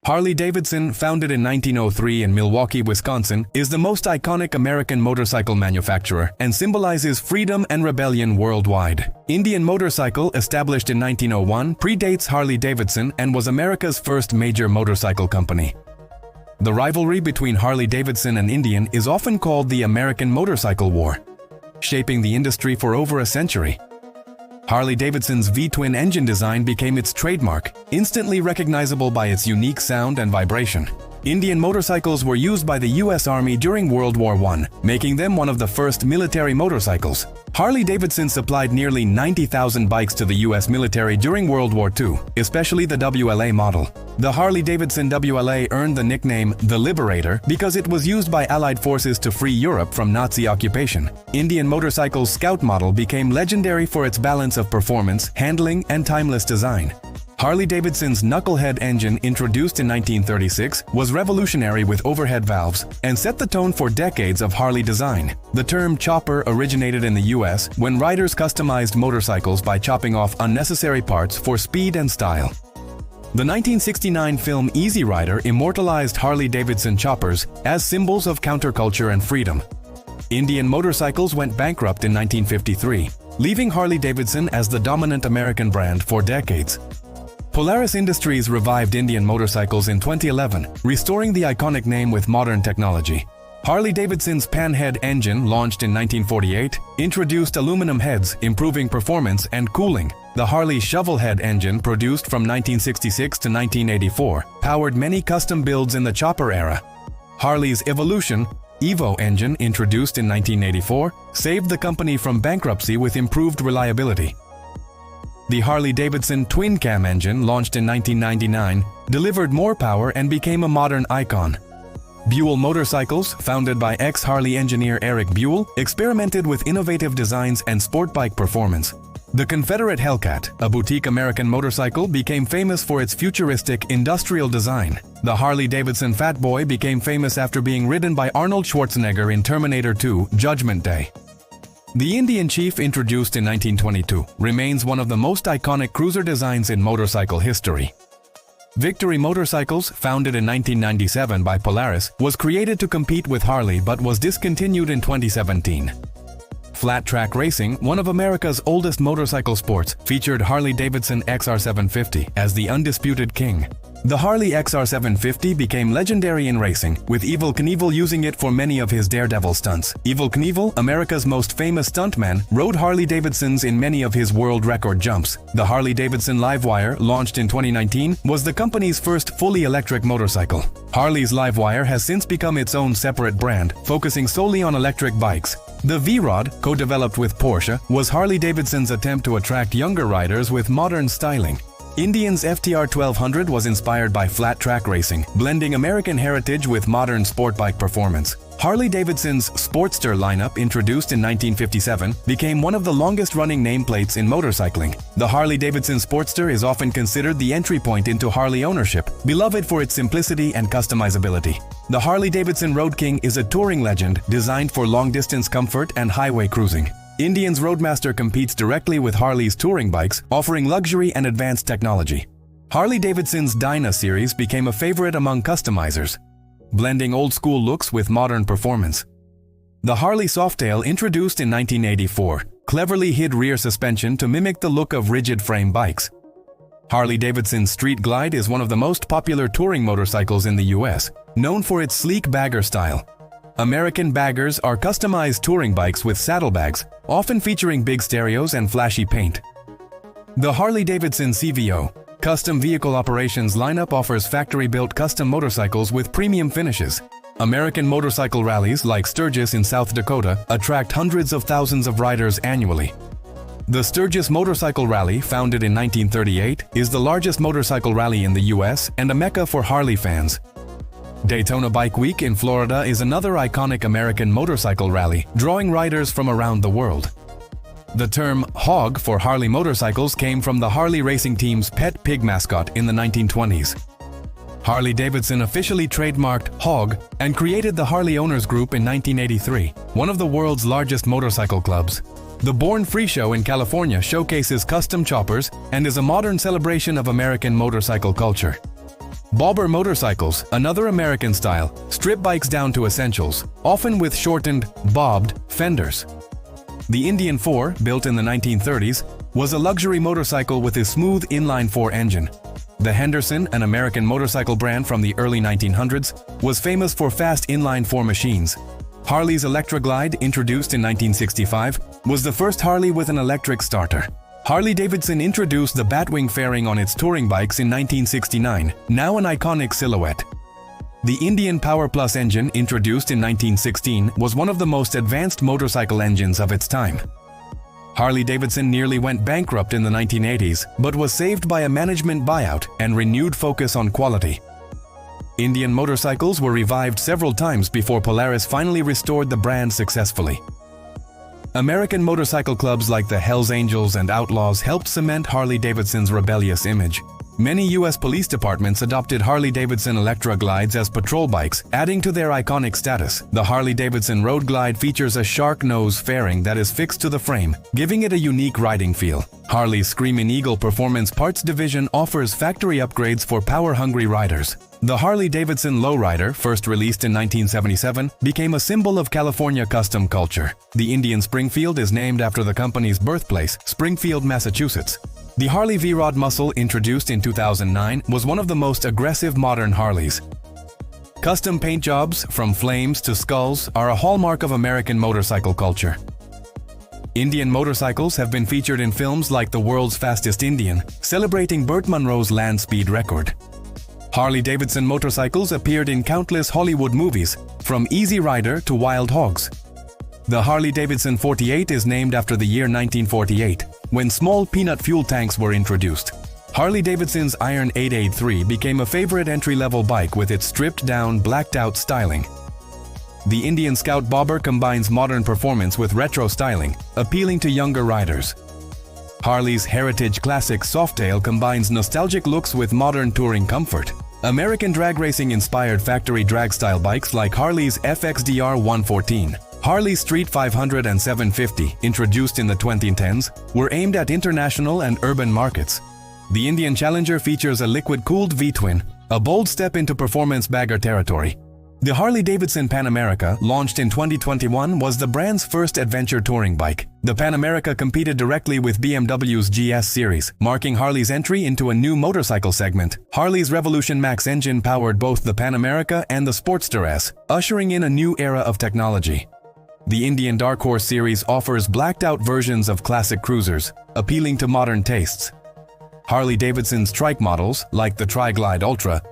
Harley-Davidson, founded in 1903 in Milwaukee, Wisconsin, is the most iconic American motorcycle manufacturer and symbolizes freedom and rebellion worldwide. Indian Motorcycle, established in 1901, predates Harley-Davidson and was America's first major motorcycle company. The rivalry between Harley-Davidson and Indian is often called the American Motorcycle War, shaping the industry for over a century. Harley-Davidson's V-twin engine design became its trademark, instantly recognizable by its unique sound and vibration. Indian motorcycles were used by the U.S. Army during World War I, making them one of the first military motorcycles. Harley-Davidson supplied nearly 90,000 bikes to the U.S. military during World War II, especially the WLA model. The Harley-Davidson WLA earned the nickname the Liberator because it was used by Allied forces to free Europe from Nazi occupation. Indian Motorcycle's Scout model became legendary for its balance of performance, handling, and timeless design. Harley-Davidson's Knucklehead engine, introduced in 1936, was revolutionary with overhead valves and set the tone for decades of Harley design. The term chopper originated in the US when riders customized motorcycles by chopping off unnecessary parts for speed and style. The 1969 film Easy Rider immortalized Harley-Davidson choppers as symbols of counterculture and freedom. Indian Motorcycles went bankrupt in 1953, leaving Harley-Davidson as the dominant American brand for decades. Polaris Industries revived Indian Motorcycles in 2011, restoring the iconic name with modern technology. Harley-Davidson's Panhead engine, launched in 1948, introduced aluminum heads, improving performance and cooling. The Harley Shovelhead engine, produced from 1966 to 1984, powered many custom builds in the chopper era. Harley's Evolution Evo engine, introduced in 1984, saved the company from bankruptcy with improved reliability. The Harley-Davidson Twin Cam engine, launched in 1999, delivered more power and became a modern icon. Buell Motorcycles, founded by ex-Harley engineer Eric Buell, experimented with innovative designs and sport bike performance. The Confederate Hellcat, a boutique American motorcycle, became famous for its futuristic, industrial design. The Harley-Davidson Fat Boy became famous after being ridden by Arnold Schwarzenegger in Terminator 2: Judgment Day. The Indian Chief, introduced in 1922, remains one of the most iconic cruiser designs in motorcycle history. Victory Motorcycles, founded in 1997 by Polaris, was created to compete with Harley but was discontinued in 2017. Flat Track Racing, one of America's oldest motorcycle sports, featured Harley-Davidson XR750 as the undisputed king. The Harley XR750 became legendary in racing, with Evel Knievel using it for many of his daredevil stunts. Evel Knievel, America's most famous stuntman, rode Harley-Davidsons in many of his world record jumps. The Harley-Davidson LiveWire, launched in 2019, was the company's first fully electric motorcycle. Harley's LiveWire has since become its own separate brand, focusing solely on electric bikes. The V-Rod, co-developed with Porsche, was Harley-Davidson's attempt to attract younger riders with modern styling. Indian's FTR 1200 was inspired by flat track racing, blending American heritage with modern sport bike performance. Harley-Davidson's Sportster lineup, introduced in 1957, became one of the longest-running nameplates in motorcycling. The Harley-Davidson Sportster is often considered the entry point into Harley ownership, beloved for its simplicity and customizability. The Harley-Davidson Road King is a touring legend designed for long-distance comfort and highway cruising. Indian's Roadmaster competes directly with Harley's touring bikes, offering luxury and advanced technology. Harley-Davidson's Dyna series became a favorite among customizers, blending old-school looks with modern performance. The Harley Softail, introduced in 1984, cleverly hid rear suspension to mimic the look of rigid-frame bikes. Harley-Davidson's Street Glide is one of the most popular touring motorcycles in the US, known for its sleek bagger style. American baggers are customized touring bikes with saddlebags, often featuring big stereos and flashy paint. The Harley-Davidson CVO Custom Vehicle Operations lineup offers factory-built custom motorcycles with premium finishes. American motorcycle rallies like Sturgis in South Dakota attract hundreds of thousands of riders annually. The Sturgis Motorcycle Rally, founded in 1938, is the largest motorcycle rally in the US and a mecca for Harley fans. Daytona Bike Week in Florida is another iconic American motorcycle rally, drawing riders from around the world. The term hog for Harley motorcycles came from the Harley racing team's pet pig mascot in the 1920s. Harley-Davidson officially trademarked hog and created the Harley Owners Group in 1983, one of the world's largest motorcycle clubs. The Born Free Show in California showcases custom choppers and is a modern celebration of American motorcycle culture. Bobber motorcycles, another American style, strip bikes down to essentials, often with shortened, bobbed fenders. The Indian 4, built in the 1930s, was a luxury motorcycle with a smooth inline-4 engine. The Henderson, an American motorcycle brand from the early 1900s, was famous for fast inline-4 machines. Harley's Electroglide, introduced in 1965, was the first Harley with an electric starter. Harley-Davidson introduced the Batwing fairing on its touring bikes in 1969, now an iconic silhouette. The Indian Power Plus engine, introduced in 1916, was one of the most advanced motorcycle engines of its time. Harley-Davidson nearly went bankrupt in the 1980s, but was saved by a management buyout and renewed focus on quality. Indian motorcycles were revived several times before Polaris finally restored the brand successfully. American motorcycle clubs like the Hells Angels and Outlaws helped cement Harley-Davidson's rebellious image. Many U.S. police departments adopted Harley-Davidson Electroglides as patrol bikes, adding to their iconic status. The Harley-Davidson Road Glide features a shark nose fairing that is fixed to the frame, giving it a unique riding feel. Harley's Screamin' Eagle Performance Parts division offers factory upgrades for power-hungry riders. The Harley-Davidson Lowrider, first released in 1977, became a symbol of California custom culture. The Indian Springfield is named after the company's birthplace, Springfield, Massachusetts. The Harley V-Rod Muscle, introduced in 2009, was one of the most aggressive modern Harleys. Custom paint jobs, from flames to skulls, are a hallmark of American motorcycle culture. Indian motorcycles have been featured in films like The World's Fastest Indian, celebrating Burt Munro's land speed record. Harley-Davidson motorcycles appeared in countless Hollywood movies, from Easy Rider to Wild Hogs. The Harley-Davidson 48 is named after the year 1948, when small peanut fuel tanks were introduced. Harley-Davidson's Iron 883 became a favorite entry-level bike with its stripped-down, blacked-out styling. The Indian Scout Bobber combines modern performance with retro styling, appealing to younger riders. Harley's Heritage Classic Softail combines nostalgic looks with modern touring comfort. American drag racing-inspired factory drag-style bikes like Harley's FXDR 114, Harley's Street 500 and 750, introduced in the 2010s, were aimed at international and urban markets. The Indian Challenger features a liquid-cooled V-twin, a bold step into performance bagger territory. The Harley-Davidson Pan America, launched in 2021, was the brand's first adventure touring bike. The Pan America competed directly with BMW's GS series, marking Harley's entry into a new motorcycle segment. Harley's Revolution Max engine powered both the Pan America and the Sportster S, ushering in a new era of technology. The Indian Dark Horse series offers blacked-out versions of classic cruisers, appealing to modern tastes. Harley-Davidson's trike models, like the Tri-Glide Ultra,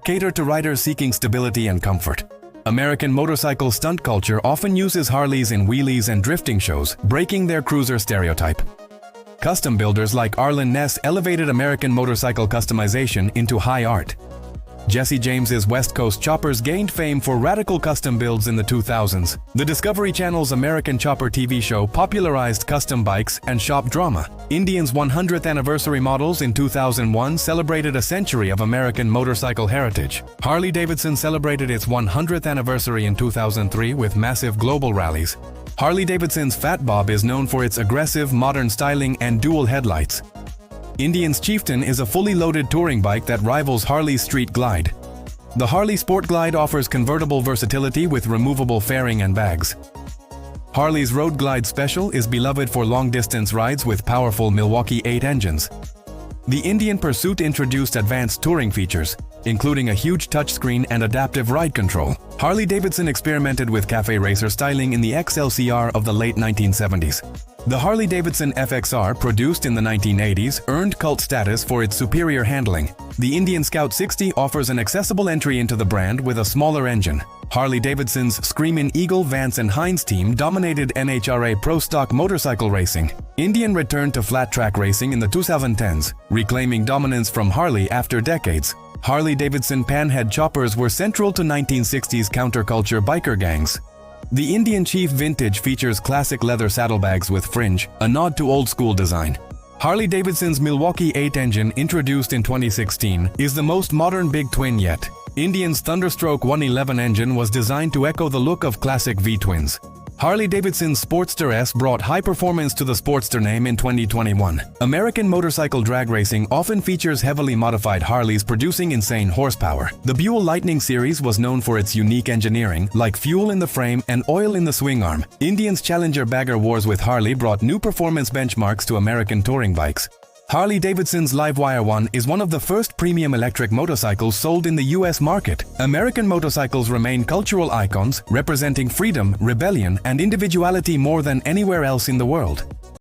cater to riders seeking stability and comfort. American motorcycle stunt culture often uses Harleys in wheelies and drifting shows, breaking their cruiser stereotype. Custom builders like Arlen Ness elevated American motorcycle customization into high art. Jesse James's West Coast Choppers gained fame for radical custom builds in the 2000s. The Discovery Channel's American Chopper TV show popularized custom bikes and shop drama. Indian's 100th anniversary models in 2001 celebrated a century of American motorcycle heritage. Harley-Davidson celebrated its 100th anniversary in 2003 with massive global rallies. Harley-Davidson's Fat Bob is known for its aggressive, modern styling and dual headlights. Indian's Chieftain is a fully loaded touring bike that rivals Harley's Street Glide. The Harley Sport Glide offers convertible versatility with removable fairing and bags. Harley's Road Glide Special is beloved for long-distance rides with powerful Milwaukee 8 engines. The Indian Pursuit introduced advanced touring features, including a huge touchscreen and adaptive ride control. Harley-Davidson experimented with cafe racer styling in the XLCR of the late 1970s. The Harley-Davidson FXR, produced in the 1980s, earned cult status for its superior handling. The Indian Scout 60 offers an accessible entry into the brand with a smaller engine. Harley-Davidson's Screamin' Eagle, Vance and Hines team dominated NHRA Pro Stock motorcycle racing. Indian returned to flat-track racing in the 2010s, reclaiming dominance from Harley after decades. Harley-Davidson Panhead choppers were central to 1960s counterculture biker gangs. The Indian Chief Vintage features classic leather saddlebags with fringe, a nod to old-school design. Harley-Davidson's Milwaukee 8 engine, introduced in 2016, is the most modern big twin yet. Indian's Thunderstroke 111 engine was designed to echo the look of classic V-twins. Harley-Davidson's Sportster S brought high performance to the Sportster name in 2021. American motorcycle drag racing often features heavily modified Harleys producing insane horsepower. The Buell Lightning series was known for its unique engineering, like fuel in the frame and oil in the swing arm. Indian's Challenger bagger wars with Harley brought new performance benchmarks to American touring bikes. Harley-Davidson's LiveWire 1 is one of the first premium electric motorcycles sold in the US market. American motorcycles remain cultural icons, representing freedom, rebellion, and individuality more than anywhere else in the world.